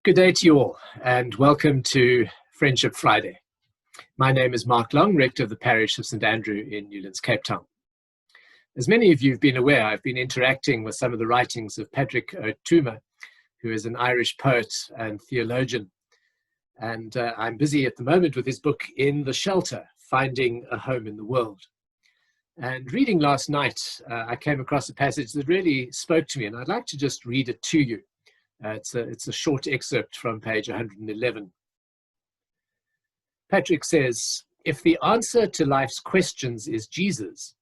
Good day to you all, and welcome to Friendship Friday. My name is Mark Long, rector of the parish of St Andrew in Newlands, Cape Town. As many of you have been aware, I've been interacting with some of the writings of Patrick Ó Tuama, who is an Irish poet and theologian. And I'm busy at the moment with his book, In the Shelter, Finding a Home in the World. And reading last night, I came across a passage that really spoke to me, and I'd like to just read it to you. It's a short excerpt from page 111. Patrick says, "If the answer to life's questions is Jesus,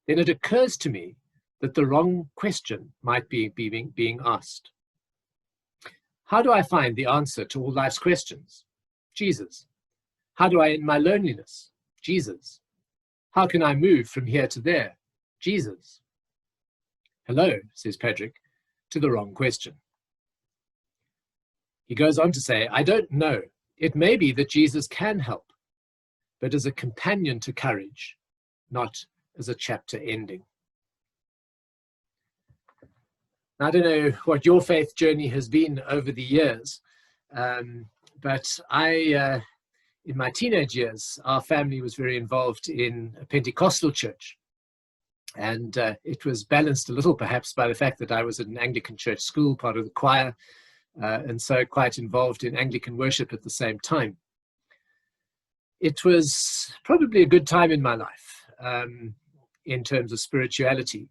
then it occurs to me that the wrong question might be being asked. How do I find the answer to all life's questions? Jesus. How do I end my loneliness? Jesus. How can I move from here to there? Jesus." "Hello," says Patrick, "to the wrong question." He goes on to say, "I don't know. It may be that Jesus can help, but as a companion to courage, not as a chapter ending." I don't know what your faith journey has been over the years, but in my teenage years, our family was very involved in a Pentecostal church. And it was balanced a little perhaps by the fact that I was at an Anglican church school, part of the choir, and so quite involved in Anglican worship at the same time. It was probably a good time in my life in terms of spirituality,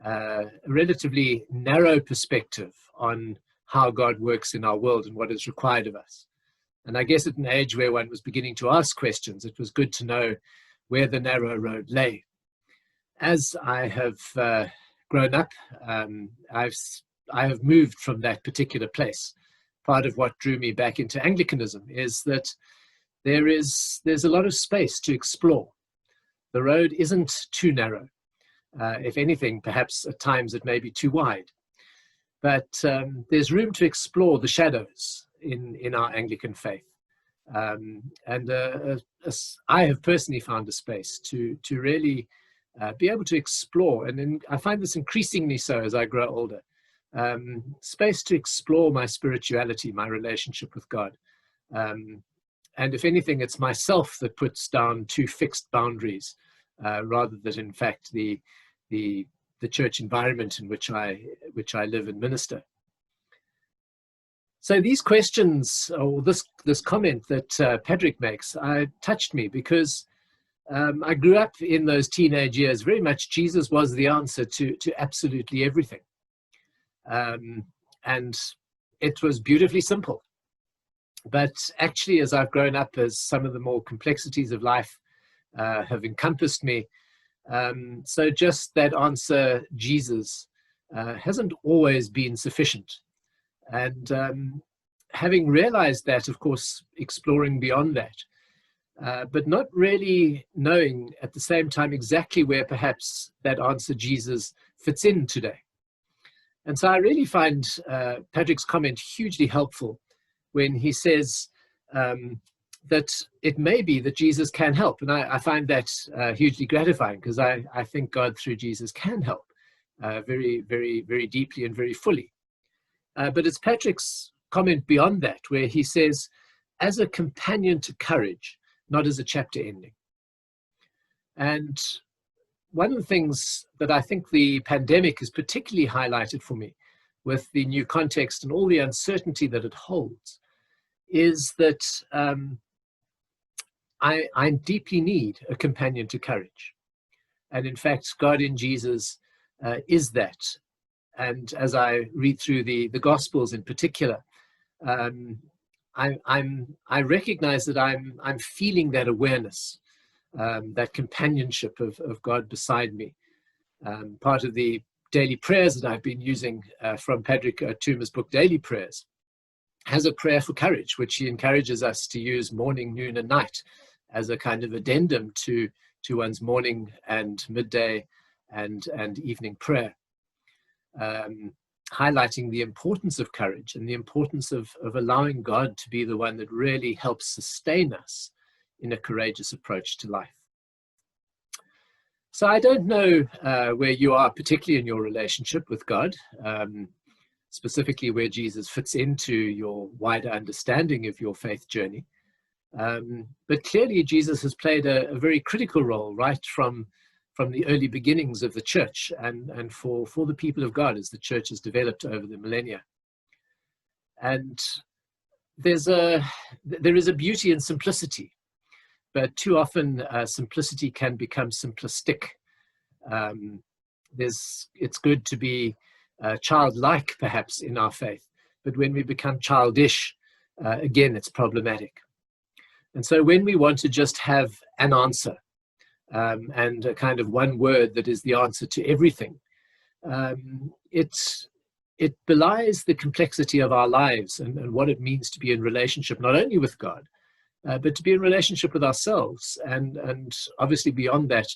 a relatively narrow perspective on how God works in our world and what is required of us. And I guess at an age where one was beginning to ask questions, it was good to know where the narrow road lay. As I have grown up, I have moved from that particular place. Part of what drew me back into Anglicanism is that there's a lot of space to explore. The road isn't too narrow. If anything, perhaps at times it may be too wide. But there's room to explore the shadows in our Anglican faith. I have personally found a space to really be able to explore, and I find this increasingly so as I grow older. Space to explore my spirituality, my relationship with God. And if anything, it's myself that puts down two fixed boundaries, rather than in fact the church environment in which I live and minister. So these questions, or this comment that Patrick makes, touched me because I grew up in those teenage years very much Jesus was the answer to absolutely everything. And it was beautifully simple. But actually, as I've grown up, as some of the more complexities of life have encompassed me, so just that answer, Jesus, hasn't always been sufficient. And having realized that, of course, exploring beyond that, but not really knowing at the same time exactly where perhaps that answer, Jesus, fits in today. And so I really find Patrick's comment hugely helpful when he says that it may be that Jesus can help. And I find that hugely gratifying because I think God through Jesus can help very, very, very deeply and very fully. But it's Patrick's comment beyond that where he says, as a companion to courage, not as a chapter ending. And one of the things that I think the pandemic has particularly highlighted for me with the new context and all the uncertainty that it holds is that I deeply need a companion to courage. And in fact, God in Jesus is that. And as I read through the Gospels in particular, I recognize that I'm feeling that awareness, that companionship of God beside me. Part of the daily prayers that I've been using from Patrick Ó Tuama's book, Daily Prayers, has a prayer for courage, which he encourages us to use morning, noon, and night as a kind of addendum to one's morning and midday and evening prayer, highlighting the importance of courage and the importance of allowing God to be the one that really helps sustain us in a courageous approach to life. So I don't know where you are, particularly in your relationship with God. specifically where Jesus fits into your wider understanding of your faith journey. But clearly, Jesus has played a very critical role right from the early beginnings of the church and for the people of God as the church has developed over the millennia. And there is a beauty in simplicity, but too often simplicity can become simplistic. It's good to be childlike, perhaps, in our faith, but when we become childish, again, it's problematic. And so when we want to just have an answer and a kind of one word that is the answer to everything, it belies the complexity of our lives and what it means to be in relationship, not only with God, but to be in relationship with ourselves and obviously beyond that,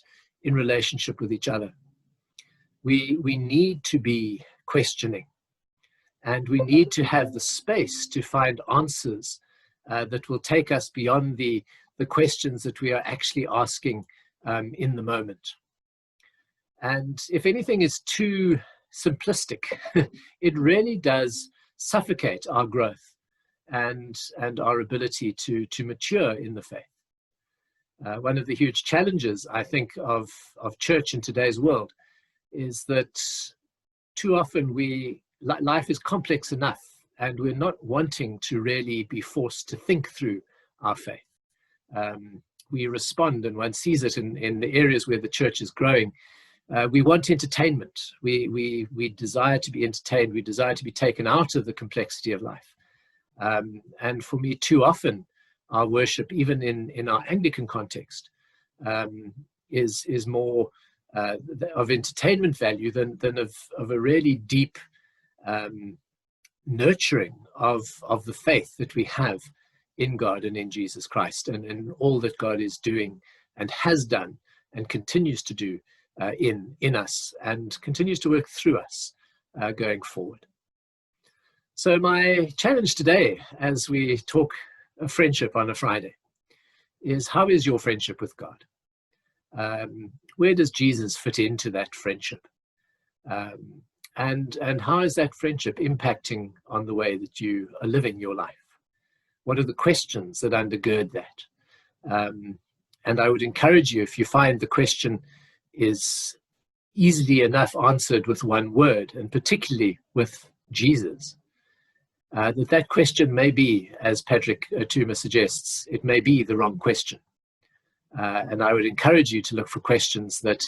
in relationship with each other. We need to be questioning, and we need to have the space to find answers that will take us beyond the questions that we are actually asking in the moment. And if anything is too simplistic, it really does suffocate our growth and our ability to mature in the faith. One of the huge challenges, I think, of church in today's world is that too often life is complex enough and we're not wanting to really be forced to think through our faith. We respond, and one sees it in the areas where the church is growing. We want entertainment. We desire to be entertained. We desire to be taken out of the complexity of life. And for me, too often, our worship, even in our Anglican context, is more of entertainment value than of a really deep nurturing of the faith that we have in God and in Jesus Christ and all that God is doing and has done and continues to do in us and continues to work through us going forward. So my challenge today, as we talk of friendship on a Friday, is how is your friendship with God? Where does Jesus fit into that friendship? And how is that friendship impacting on the way that you are living your life? What are the questions that undergird that? And I would encourage you, if you find the question is easily enough answered with one word, and particularly with Jesus, that question may be, as Patrick Tuma suggests, it may be the wrong question. And I would encourage you to look for questions that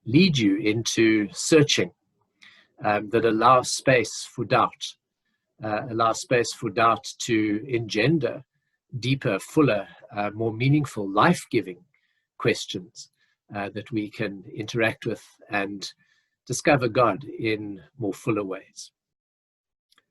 lead you into searching, that allow space for doubt, to engender deeper, fuller, more meaningful, life-giving questions that we can interact with and discover God in more fuller ways.